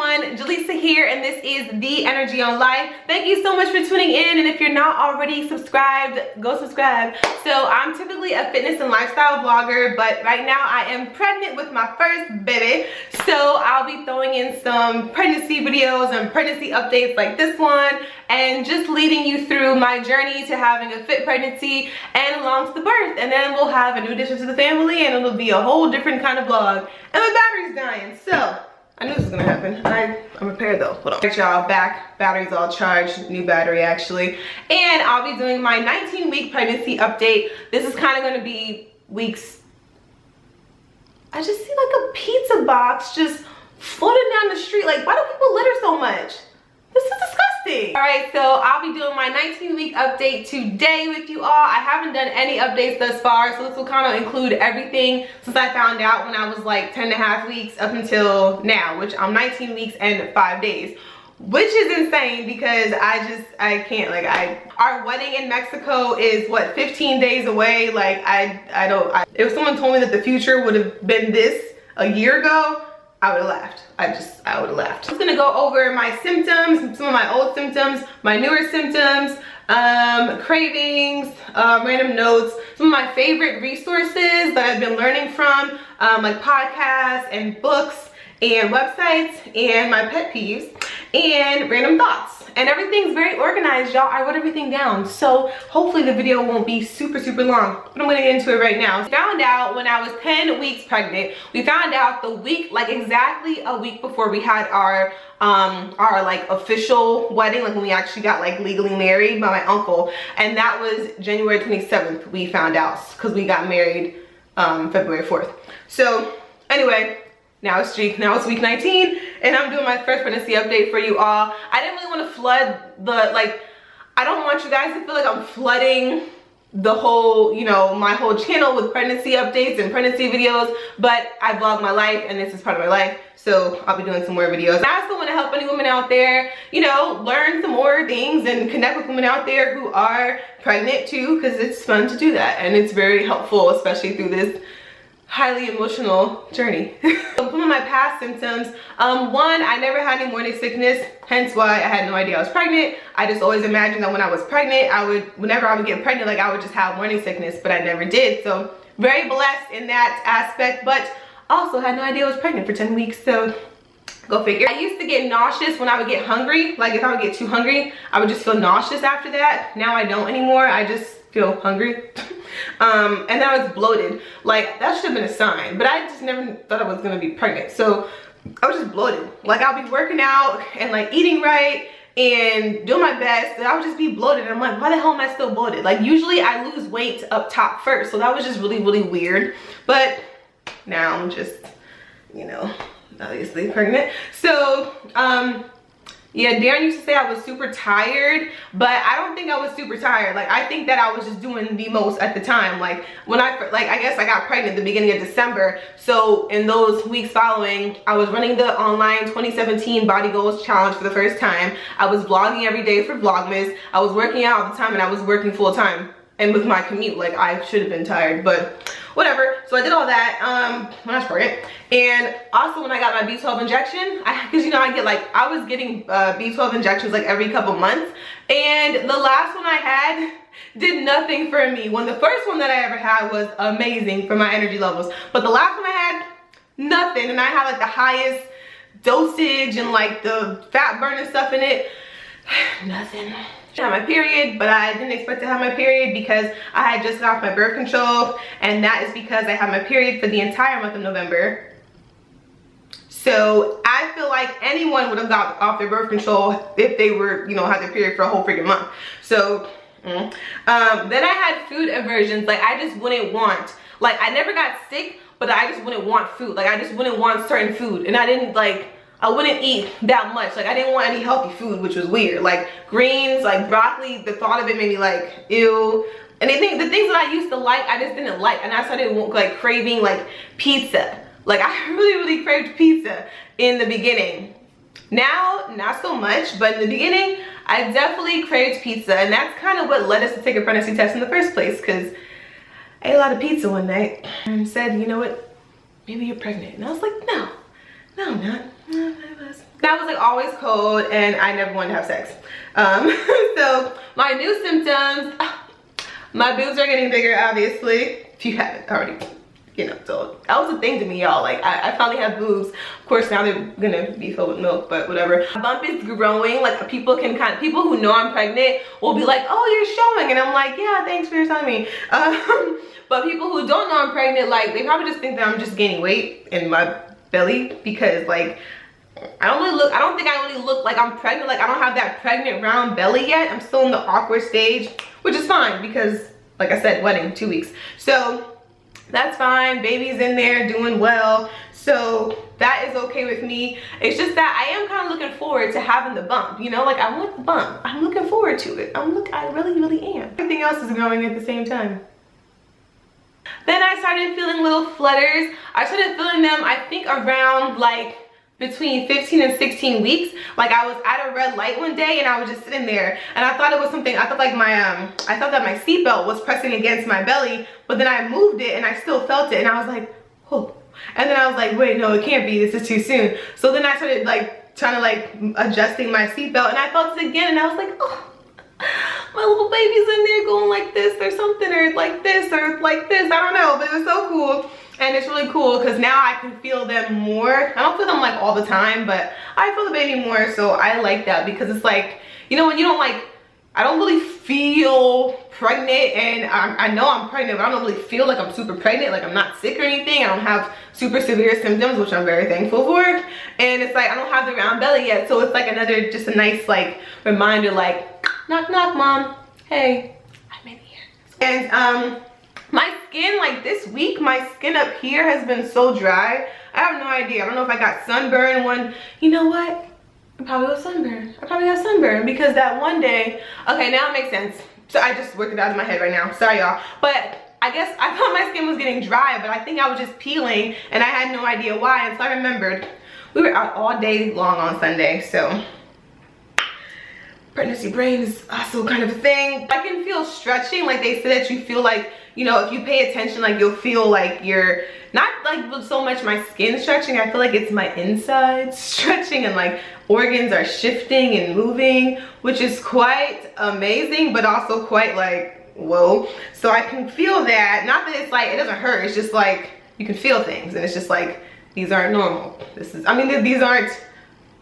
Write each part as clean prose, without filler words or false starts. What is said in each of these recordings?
everyone, Jaleesa here, and this is The Energy on Life. Thank you so much for tuning in, and if you're not already subscribed, go subscribe. So I'm typically a fitness and lifestyle vlogger, but right now I am pregnant with my first baby. So I'll be throwing in some pregnancy videos and pregnancy updates like this one, and just leading you through my journey to having a fit pregnancy and along to the birth. And then we'll have a new addition to the family, and it'll be a whole different kind of vlog. And my battery's dying, so I knew this was gonna happen. I'm prepared though. Hold on. Get y'all back. Battery's all charged. New battery actually. And I'll be doing my 19-week pregnancy update. This is kind of gonna be weeks. I just see like a pizza box just floating down the street. Like, why do people litter so much? This is disgusting. All right, so I'll be doing my 19-week update today with you all. I haven't done any updates thus far, so this will kind of include everything since I found out when I was like 10.5 weeks up until now, which I'm 19 weeks and 5 days, which is insane because I can't, like, our wedding in Mexico is what, 15 days away. Like, if someone told me that the future would have been this a year ago, I would have laughed. I would have laughed. I'm just gonna go over my symptoms, some of my old symptoms, my newer symptoms, cravings, random notes, some of my favorite resources that I've been learning from, like podcasts and books and websites, and my pet peeves and random thoughts. And everything's very organized, y'all. I wrote everything down, so hopefully the video won't be super long, but I'm gonna get into it right now. We found out when I was 10 weeks pregnant. We found out the week, like exactly a week before we had our like official wedding, like when we actually got like legally married by my uncle, and that was January 27th. We found out because we got married February 4th. So anyway, now it's week 19, and I'm doing my first pregnancy update for you all. I didn't really want to flood I don't want you guys to feel like I'm flooding the whole, you know, my whole channel with pregnancy updates and pregnancy videos, but I vlog my life, and this is part of my life, so I'll be doing some more videos. I also want to help any women out there, you know, learn some more things and connect with women out there who are pregnant too, because it's fun to do that, and it's very helpful, especially through this highly emotional journey. Some of my past symptoms, one, I never had any morning sickness, hence why I had no idea I was pregnant. I just always imagined that when I was pregnant, whenever I would get pregnant, like I would just have morning sickness, but I never did. So very blessed in that aspect, but also had no idea I was pregnant for 10 weeks, so go figure. I used to get nauseous when I would get hungry. Like if I would get too hungry, I would just feel nauseous after that. Now I don't anymore. I just feel hungry. And then I was bloated. Like that should have been a sign, but I just never thought I was gonna be pregnant. So I was just bloated. Like I'll be working out and like eating right and doing my best, and I would just be bloated. And I'm like, why the hell am I still bloated? Like usually I lose weight up top first, so that was just really weird. But now I'm just, you know, obviously pregnant. So yeah, Darren used to say I was super tired, but I don't think I was super tired. Like I think that I was just doing the most at the time. Like when I guess I got pregnant at the beginning of December, so in those weeks following, I was running the online 2017 body goals challenge for the first time. I was vlogging every day for Vlogmas. I was working out all the time, and I was working full time. And with my commute, like I should have been tired, but whatever. So I did all that when I was pregnant. And also when I got my B12 injection, because you know I was getting B12 injections like every couple months, and the last one I had did nothing for me. When the first one that I ever had was amazing for my energy levels, but the last one I had, nothing. And I had like the highest dosage and like the fat burning stuff in it, nothing. I had my period, but I didn't expect to have my period because I had just got off my birth control, and that is because I had my period for the entire month of November. So I feel like anyone would have got off their birth control if they were, you know, had their period for a whole freaking month. So then I had food aversions. Like I just wouldn't want, like I never got sick, but I just wouldn't want food. Like I just wouldn't want certain food, and I wouldn't eat that much. Like I didn't want any healthy food, which was weird. Like greens, like broccoli, the thought of it made me like ew. And the things that I used to like, I just didn't like. And I started like craving like pizza. Like I really craved pizza in the beginning. Now, not so much, but in the beginning, I definitely craved pizza. And that's kind of what led us to take a pregnancy test in the first place, because I ate a lot of pizza one night and said, you know what, maybe you're pregnant. And I was like, no, I'm not. No, I was. That always cold and I never wanted to have sex. So my new symptoms, my boobs are getting bigger, obviously, if you haven't already, you know, so that was a thing to me, y'all. Like, I finally have boobs. Of course, now they're gonna be filled with milk, but whatever. My bump is growing. Like, people who know I'm pregnant will be like, oh, you're showing, and I'm like, yeah, thanks for telling me. But people who don't know I'm pregnant, like, they probably just think that I'm just gaining weight in my belly, because like, I don't think I really look like I'm pregnant. Like, I don't have that pregnant round belly yet. I'm still in the awkward stage, which is fine because, like I said, wedding, 2 weeks. So that's fine. Baby's in there doing well. So that is okay with me. It's just that I am kind of looking forward to having the bump, you know? Like, I want the bump. I'm looking forward to it. I really, really am. Everything else is growing at the same time. Then I started feeling little flutters. I started feeling them, I think, around like between 15 and 16 weeks. Like, I was at a red light one day and I was just sitting there and I thought it was something, I thought like I thought that my seatbelt was pressing against my belly, but then I moved it and I still felt it and I was like, oh. And then I was like, wait, no, it can't be, this is too soon. So then I started like trying to like adjusting my seatbelt and I felt it again and I was like, oh, my little baby's in there going like this or something, or like this or like this, I don't know, but it was so cool. And it's really cool because now I can feel them more. I don't feel them like all the time, but I feel the baby more, so I like that because it's like, you know, when you don't like, I don't really feel pregnant, and I know I'm pregnant, but I don't really feel like I'm super pregnant, like I'm not sick or anything. I don't have super severe symptoms, which I'm very thankful for. And it's like, I don't have the round belly yet, so it's like another, just a nice like reminder, like, knock knock mom, hey, I'm in here. And my skin, like this week, my skin up here has been so dry. I have no idea. I don't know if I got sunburn one. You know what? I probably got sunburn. I probably got sunburn because that one day, okay, now it makes sense. So I just worked it out of my head right now. Sorry, y'all. But I guess I thought my skin was getting dry, but I think I was just peeling and I had no idea why. And so I remembered we were out all day long on Sunday, so pregnancy brain is also kind of a thing. I can feel stretching, like they say that you feel like, you know, if you pay attention, like you'll feel like you're not like so much my skin stretching. I feel like it's my insides stretching and like organs are shifting and moving, which is quite amazing, but also quite like, whoa. So I can feel that. Not that it's like, it doesn't hurt. It's just like, you can feel things and it's just like, these aren't normal. This is, I mean, these aren't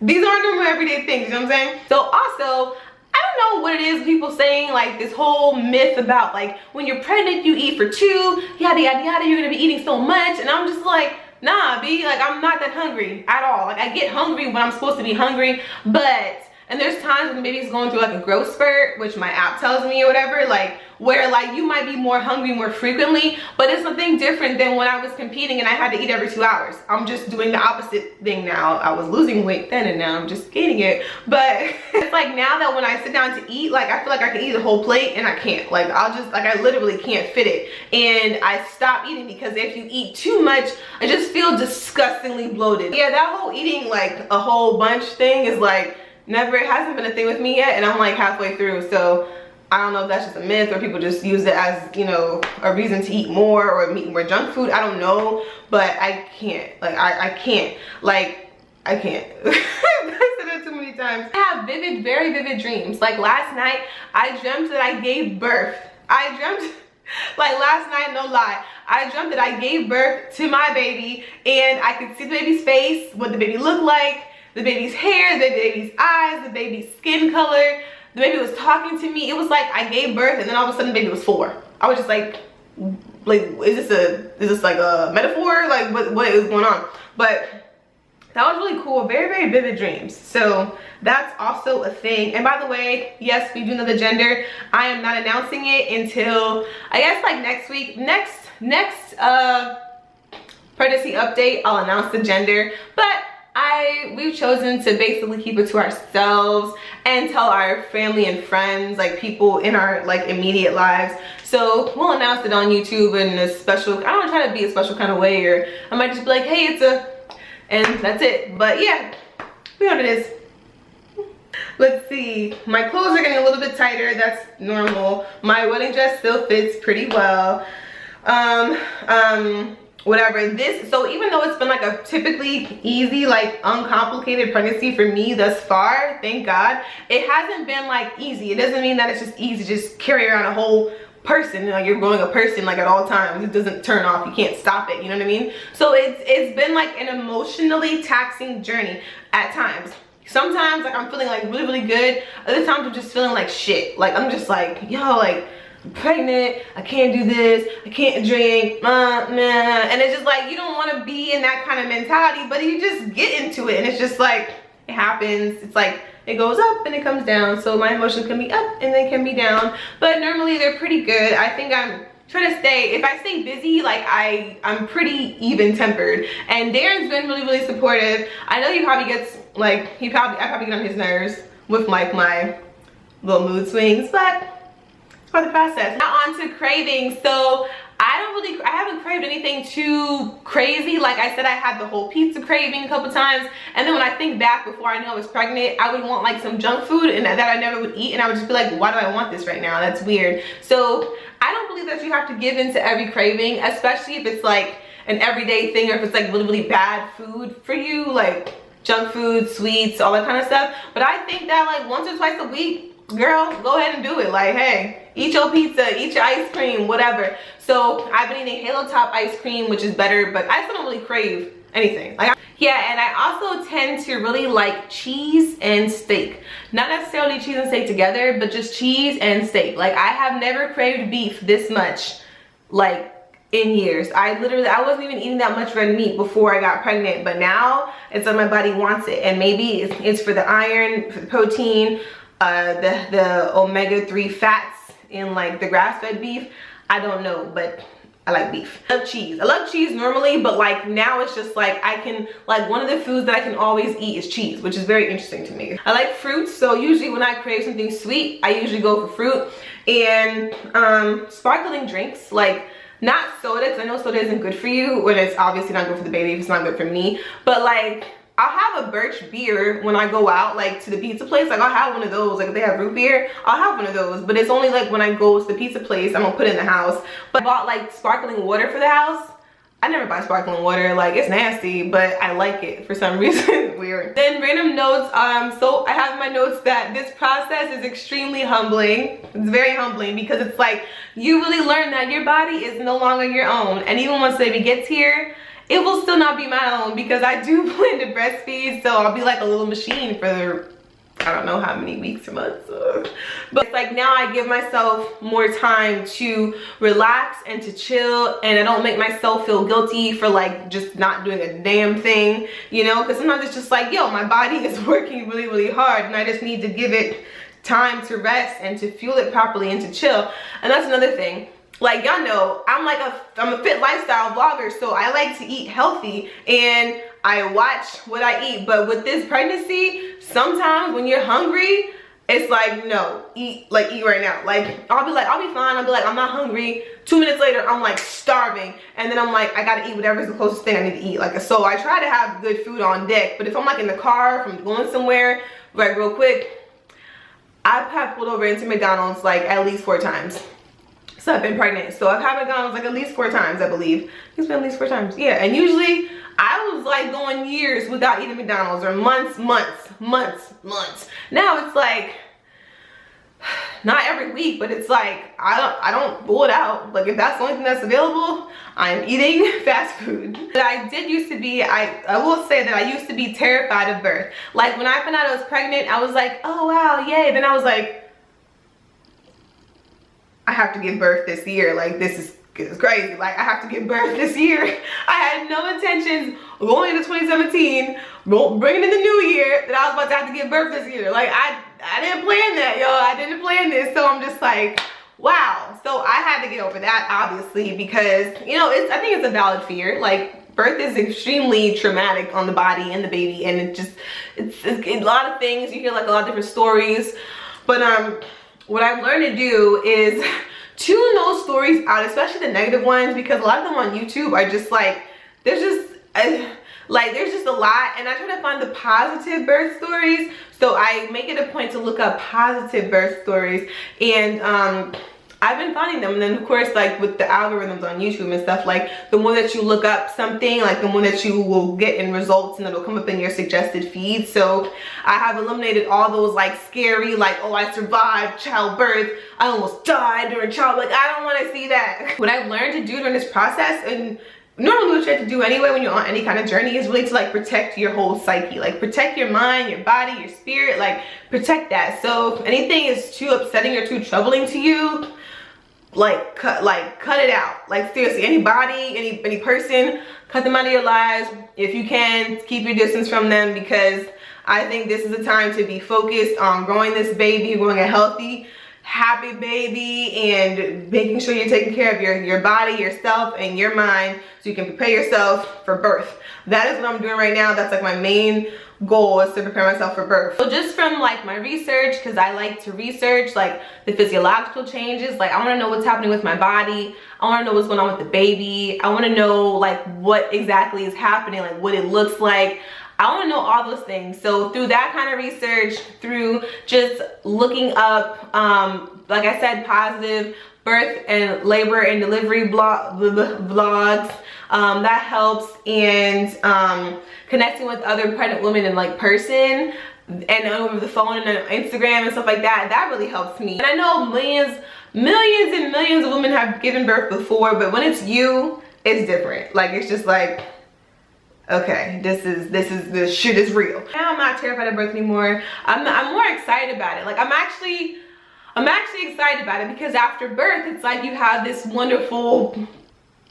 normal everyday things, you know what I'm saying? So also, I don't know what it is, people saying like this whole myth about like when you're pregnant you eat for 2, yada yada yada, you're gonna be eating so much, and I'm just like, nah, B, like I'm not that hungry at all. Like I get hungry when I'm supposed to be hungry, but, and there's times when baby's going through like a growth spurt, which my app tells me or whatever, like where like you might be more hungry more frequently, but it's something different than when I was competing and I had to eat every 2 hours. I'm just doing the opposite thing now. I was losing weight then and now I'm just gaining it. But it's like now that when I sit down to eat, like I feel like I can eat a whole plate and I can't. Like I'll just, like I literally can't fit it. And I stop eating because if you eat too much, I just feel disgustingly bloated. Yeah, that whole eating like a whole bunch thing is like, never, it hasn't been a thing with me yet, and I'm like halfway through, so I don't know if that's just a myth or people just use it as, you know, a reason to eat more or eat more junk food. I don't know, but I can't. Like I can't. Like I can't. I've said it too many times. I have vivid, very vivid dreams. Like last night, I dreamt that I gave birth. I dreamt, like last night, no lie, I dreamt that I gave birth to my baby, and I could see the baby's face, what the baby looked like, the baby's hair, the baby's eyes, the baby's skin color. The baby was talking to me. It was like I gave birth and then all of a sudden the baby was 4. I was just like is this like a metaphor? Like what is going on? But that was really cool. Very, very vivid dreams. So that's also a thing. And by the way, yes, we do know the gender. I am not announcing it until I guess like next week. Next pregnancy update, I'll announce the gender. But we've chosen to basically keep it to ourselves and tell our family and friends, like people in our like immediate lives. So we'll announce it on YouTube in a special, I don't try to be a special kind of way, or I might just be like, hey, it's a, and that's it. But yeah, we know what it is. Let's see, my clothes are getting a little bit tighter. That's normal. My wedding dress still fits pretty well. whatever. This, so even though it's been like a typically easy, like uncomplicated pregnancy for me thus far, thank God, it hasn't been like easy. It doesn't mean that it's just easy to just carry around a whole person, like you're growing a person like at all times. It doesn't turn off, you can't stop it, you know what I mean? So it's been like an emotionally taxing journey at times. Sometimes like I'm feeling like really good, other times I'm just feeling like shit. Like I'm just like, yo, like I'm pregnant, I can't do this, I can't drink, and it's just like you don't want to be in that kind of mentality, but you just get into it and it's just like it happens. It's like it goes up and it comes down. So my emotions can be up and they can be down, but normally they're pretty good. I think I'm trying to stay, if I stay busy, like I'm pretty even tempered, and Darren's been really supportive. I know he probably gets like I probably get on his nerves with like my little mood swings, but it's part of the process. Now on to cravings. So I haven't craved anything too crazy. Like I said, I had the whole pizza craving a couple times, and then when I think back before I knew I was pregnant, I would want like some junk food and that I never would eat, and I would just be like, why do I want this right now? That's weird. So I don't believe that you have to give in to every craving, especially if it's like an everyday thing, or if it's like really bad food for you, like junk food, sweets, all that kind of stuff. But I think that like once or twice a week, girl, go ahead and do it. Like, hey, eat your pizza, eat your ice cream, whatever. So I've been eating Halo Top ice cream, which is better, but I still don't really crave anything. Like, yeah, and I also tend to really like cheese and steak. Not necessarily cheese and steak together, but just cheese and steak. Like I have never craved beef this much, like in years. I wasn't even eating that much red meat before I got pregnant, but now it's like my body wants it, and maybe it's for the iron, for the protein, the omega-3 fats in like the grass-fed beef. I don't know, but I like beef. I love cheese. I love cheese normally, but like now it's just like I can, like one of the foods that I can always eat is cheese, which is very interesting to me. I like fruits, so usually when I crave something sweet, I usually go for fruit. And sparkling drinks, like not soda, because I know soda isn't good for you, when it's obviously not good for the baby if it's not good for me, but like I'll have a birch beer when I go out, like to the pizza place. Like I'll have one of those. Like if they have root beer, I'll have one of those. But it's only like when I go to the pizza place, I'm gonna put it in the house. But I bought like sparkling water for the house. I never buy sparkling water. Like it's nasty, but I like it for some reason. Weird. Then random notes. So I have in my notes that this process is extremely humbling. It's very humbling because it's like you really learn that your body is no longer your own, and even once the baby gets here, it will still not be my own, because I do plan to breastfeed, so I'll be like a little machine for I don't know how many weeks or months. But it's like now I give myself more time to relax and to chill, and I don't make myself feel guilty for like just not doing a damn thing, you know, because sometimes it's just like, yo, my body is working really hard and I just need to give it time to rest and to fuel it properly and to chill. And that's another thing. Like y'all know, I'm a fit lifestyle vlogger, so I like to eat healthy and I watch what I eat. But with this pregnancy, sometimes when you're hungry, it's like, no, eat right now. Like I'll be fine, I'll be like, I'm not hungry. 2 minutes later, I'm like starving, and then I'm like, I gotta eat whatever's the closest thing I need to eat. Like, so I try to have good food on deck, but if I'm like in the car, if I'm going somewhere, like real quick, I've had pulled over into McDonald's like at least 4 times. So I've been pregnant, so I've had McDonald's like at least 4 times, I believe. It's been at least 4 times, yeah. And usually I was like going years without eating McDonald's, or months. Now it's like not every week, but it's like I don't pull it out. Like if that's the only thing that's available, I'm eating fast food. But I did used to be, I will say that I used to be terrified of birth. Like when I found out I was pregnant, I was like, oh wow, yay. Then I was like, I have to give birth this year. Like this is crazy. Like I have to give birth this year. I had no intentions going into 2017, bringing in the new year, that I was about to have to give birth this year. Like I didn't plan that, y'all. I didn't plan this. So I'm just like, wow. So I had to get over that, obviously, because you know, I think it's a valid fear. Like birth is extremely traumatic on the body and the baby, and it's a lot of things. You hear like a lot of different stories, but what I've learned to do is tune those stories out, especially the negative ones, because a lot of them on YouTube are just like, there's just a lot, and I try to find the positive birth stories. So I make it a point to look up positive birth stories, and I've been finding them. And then of course, like with the algorithms on YouTube and stuff, like the more that you look up something, like the more that you will get in results, and it'll come up in your suggested feed. So I have eliminated all those like scary, like, oh, I survived childbirth, I almost died during childbirth. Like, I don't want to see that. What I've learned to do during this process, and normally what you have to do anyway when you're on any kind of journey, is really to like protect your whole psyche, like protect your mind, your body, your spirit, like protect that. So if anything is too upsetting or too troubling to you, like cut it out. Like seriously, anybody, any person, cut them out of your lives. If you can, keep your distance from them, because I think this is a time to be focused on growing this baby, growing a healthy, happy baby, and making sure you're taking care of your body, yourself, and your mind, so you can prepare yourself for birth. That is what I'm doing right now. That's like my main goal, is to prepare myself for birth. So just from like my research, because I like to research like the physiological changes, like I want to know what's happening with my body, I want to know what's going on with the baby, I want to know like what exactly is happening, like what it looks like. I want to know all those things. So through that kind of research, through just looking up, like I said, positive birth and labor and delivery vlogs, that helps, and connecting with other pregnant women in like person and over the phone and on Instagram and stuff like that, that really helps me. And I know millions and millions of women have given birth before, but when it's you, it's different. Like, it's just like, okay, this shit is real. Now I'm not terrified of birth anymore. I'm more excited about it. Like I'm actually excited about it, because after birth, it's like you have this wonderful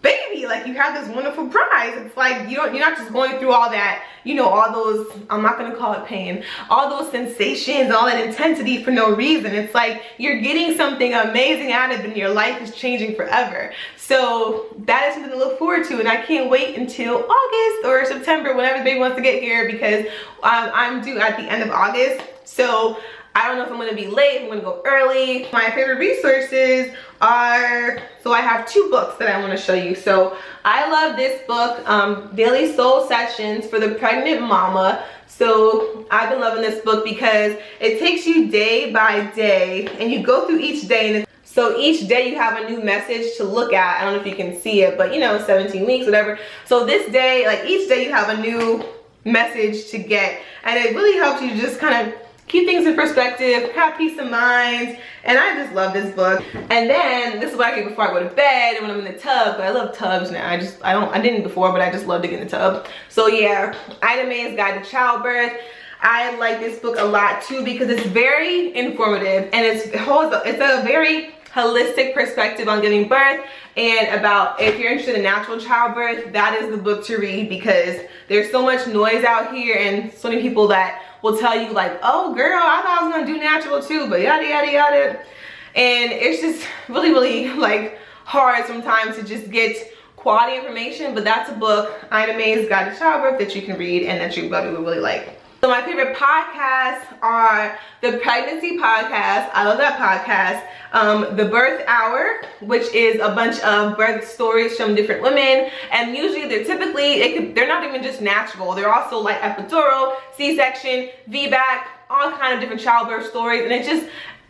baby, like you have this wonderful prize. It's like you're not just going through all that, you know, all those, I'm not gonna call it pain, all those sensations, all that intensity for no reason. It's like you're getting something amazing out of it, and your life is changing forever. So that is something to look forward to, and I can't wait until August or September, whenever the baby wants to get here, because I'm due at the end of August. So I don't know if I'm gonna be late, if I'm gonna go early. My favorite resources are, so I have two books that I wanna show you. So I love this book, Daily Soul Sessions for the Pregnant Mama. So I've been loving this book because it takes you day by day, and you go through each day, and so each day you have a new message to look at. I don't know if you can see it, but you know, 17 weeks, whatever. So this day, like each day you have a new message to get, and it really helps you just kind of keep things in perspective, have peace of mind, and I just love this book. And then this is what I get before I go to bed and when I'm in the tub, but I love tubs now. I didn't before, but I just love to get in the tub. So yeah, Ida May's Guide to Childbirth. I like this book a lot too, because it's very informative, and it's a very holistic perspective on giving birth, and about if you're interested in natural childbirth, that is the book to read, because there's so much noise out here and so many people that will tell you like, oh girl, I thought I was gonna do natural too, but yada yada yada. And it's just really like hard sometimes to just get quality information, but that's a book, Ida May's Guide to Childbirth, that you can read and that you probably will really like. So my favorite podcasts are the Pregnancy Podcast. I love that podcast. The Birth Hour, which is a bunch of birth stories from different women, and usually they're not even just natural. They're also like epidural, C-section, VBAC, all kind of different childbirth stories, and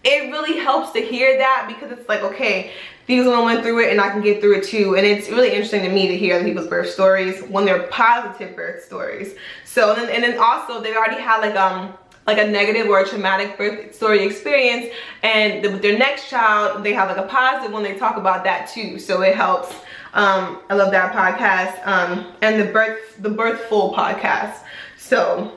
it really helps to hear that, because it's like, okay, these women went through it and I can get through it too. And it's really interesting to me to hear other people's birth stories when they're positive birth stories. So and then also they already had like a negative or a traumatic birth story experience, and with their next child they have like a positive one. They talk about that too, so it helps. I love that podcast. And the Birthful podcast. So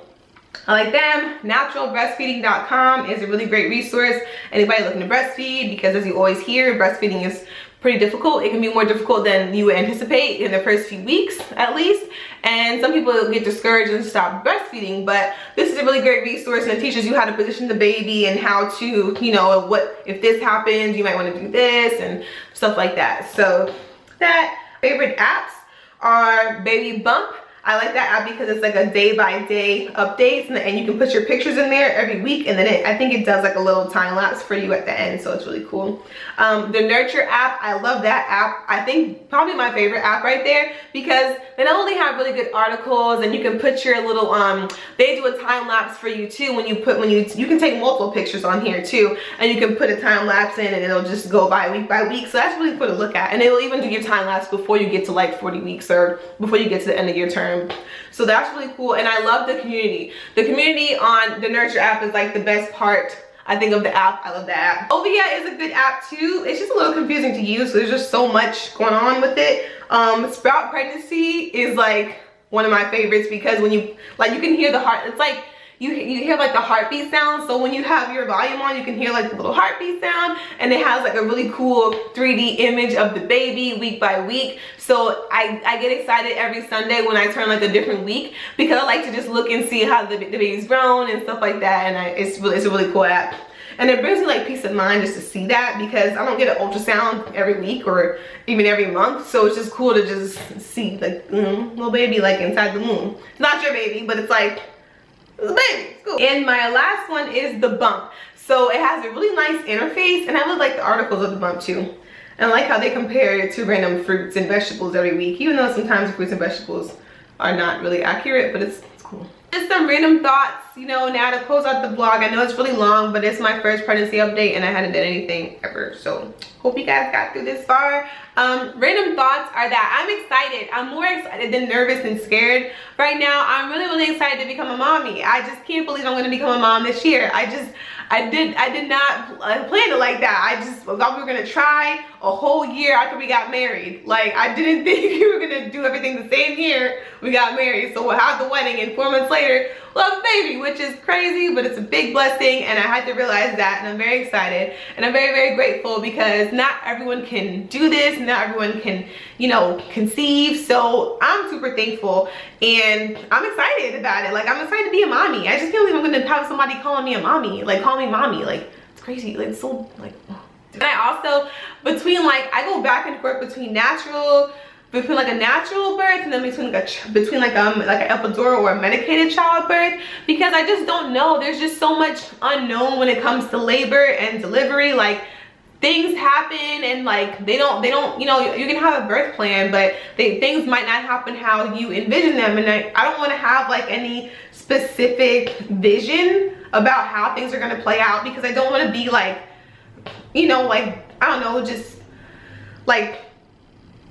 I like them. Naturalbreastfeeding.com is a really great resource. Anybody looking to breastfeed, because as you always hear, breastfeeding is pretty difficult. It can be more difficult than you would anticipate in the first few weeks, at least. And some people get discouraged and stop breastfeeding, but this is a really great resource, and it teaches you how to position the baby and how to, you know, what if this happens, you might want to do this and stuff like that. So that favorite apps are Baby Bump. I like that app because it's like a day-by-day updates, and you can put your pictures in there every week, and then I think it does like a little time lapse for you at the end, so it's really cool. The Nurture app, I love that app. I think probably my favorite app right there, because they not only have really good articles, and you can put your little they do a time lapse for you too. You can take multiple pictures on here too, and you can put a time lapse in, and it'll just go by week, so that's really cool to look at. And it will even do your time lapse before you get to like 40 weeks or before you get to the end of your term. So that's really cool, and I love the community. The community on the Nurture app is like the best part, I think, of the app. I love the app. Ovia is a good app too. It's just a little confusing to use. There's just so much going on with it. Sprout Pregnancy is like one of my favorites, because when you can hear the heart. It's like you hear like the heartbeat sound. So when you have your volume on, you can hear like the little heartbeat sound, and it has like a really cool 3D image of the baby week by week. So I get excited every Sunday when I turn like a different week, because I like to just look and see how the baby's grown and stuff like that. And it's a really cool app. And it brings me like peace of mind just to see that, because I don't get an ultrasound every week or even every month. So it's just cool to just see like little baby like inside the womb. It's not your baby, but it's like, it's a baby. It's cool. And my last one is the Bump. So it has a really nice interface, and I really like the articles of the Bump too. And I like how they compare it to random fruits and vegetables every week, even though sometimes fruits and vegetables are not really accurate, but it's cool. Just some random thoughts, you know, now to close out the vlog. I know it's really long, but it's my first pregnancy update, and I hadn't done anything ever. So hope you guys got through this far. Random thoughts are that I'm excited. I'm more excited than nervous and scared right now. I'm really excited to become a mommy. I just can't believe I'm going to become a mom this year. I did not plan it like that. I just thought we were gonna try a whole year after we got married. Like, I didn't think we were gonna do everything the same year we got married. So we'll have the wedding, and 4 months later we'll have a baby, which is crazy, but it's a big blessing, and I had to realize that, and I'm very excited, and I'm very grateful, because not everyone can do this, not everyone can, you know, conceive. So I'm super thankful, and I'm excited about it. Like, I'm excited to be a mommy. I just can't believe I'm gonna have somebody calling me a mommy, like call me mommy. Like, it's crazy. Like, it's so like. And I also, I go back and forth between like a natural birth, and then between like an epidural or a medicated childbirth, because I just don't know. There's just so much unknown when it comes to labor and delivery. Like, things happen, and like they don't, you know, you can have a birth plan, but things might not happen how you envision them. And I don't want to have like any specific vision about how things are going to play out, because I don't want to be like, you know, like, I don't know, just like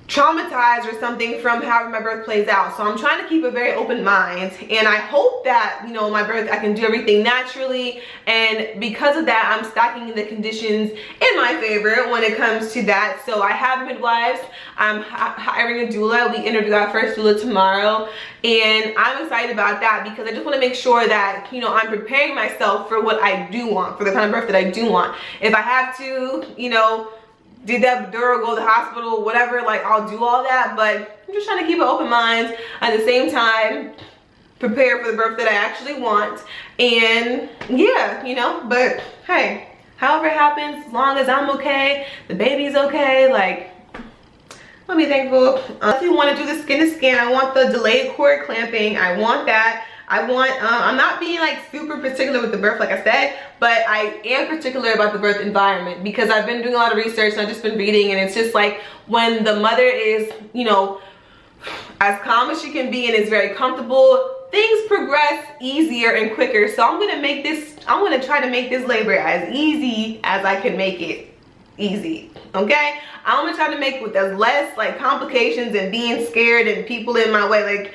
traumatized or something from how my birth plays out. So I'm trying to keep a very open mind, and I hope that, you know, my birth, I can do everything naturally, and because of that, I'm stacking the conditions in my favor when it comes to that. So I have midwives. I'm hiring a doula. We interview our first doula tomorrow, and I'm excited about that, because I just want to make sure that, you know, I'm preparing myself for what I do want, for the kind of birth that I do want. If I have to, you know, do that epidural, go to the hospital, whatever, like, I'll do all that. But I'm just trying to keep an open mind, at the same time prepare for the birth that I actually want. And yeah, you know, but hey, however it happens, as long as I'm okay, the baby's okay, like, I'll be thankful. If you want to do the skin to skin, I want the delayed cord clamping. I want that. I'm not being like super particular with the birth, like I said, but I am particular about the birth environment, because I've been doing a lot of research, and I've just been reading, and it's just like, when the mother is, you know, as calm as she can be and is very comfortable, things progress easier and quicker. So I'm gonna try to make this labor as easy as I can make it easy, okay? I'm gonna try to make it with as less like complications and being scared and people in my way. Like,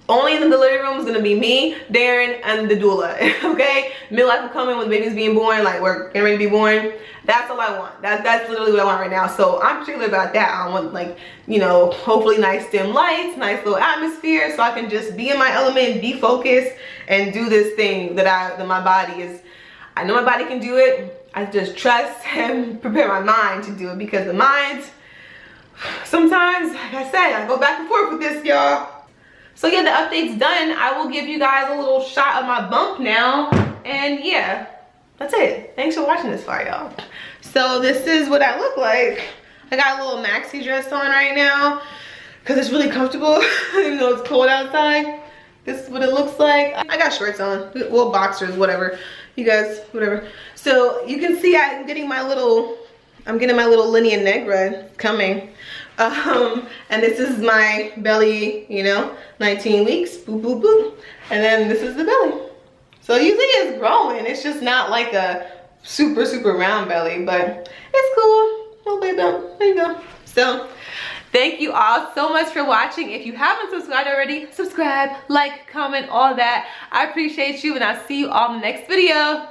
only in the delivery room is gonna be me, Darren, and the doula, okay? Midwife will come in when the baby's being born, like we're getting ready to be born. That's all I want. That's literally what I want right now. So I'm particular about that. I want, like, you know, hopefully nice dim lights, nice little atmosphere, so I can just be in my element, be focused, and do this thing that my body is. I know my body can do it. I just trust and prepare my mind to do it, because the mind, sometimes, like I said, I go back and forth with this, y'all. So yeah, the update's done. I will give you guys a little shot of my bump now. And yeah, that's it. Thanks for watching this far, y'all. So this is what I look like. I got a little maxi dress on right now, because it's really comfortable even though it's cold outside. This is what it looks like. I got shorts on, well, boxers, whatever. You guys, whatever. So you can see I'm getting my little linea negra coming. And this is my belly, you know, 19 weeks, boop, boop, boop. And then this is the belly. So you see it's growing. It's just not like a super, super round belly, but it's cool. Oh, baby, there you go. So thank you all so much for watching. If you haven't subscribed already, subscribe, like, comment, all that. I appreciate you, and I'll see you all in the next video.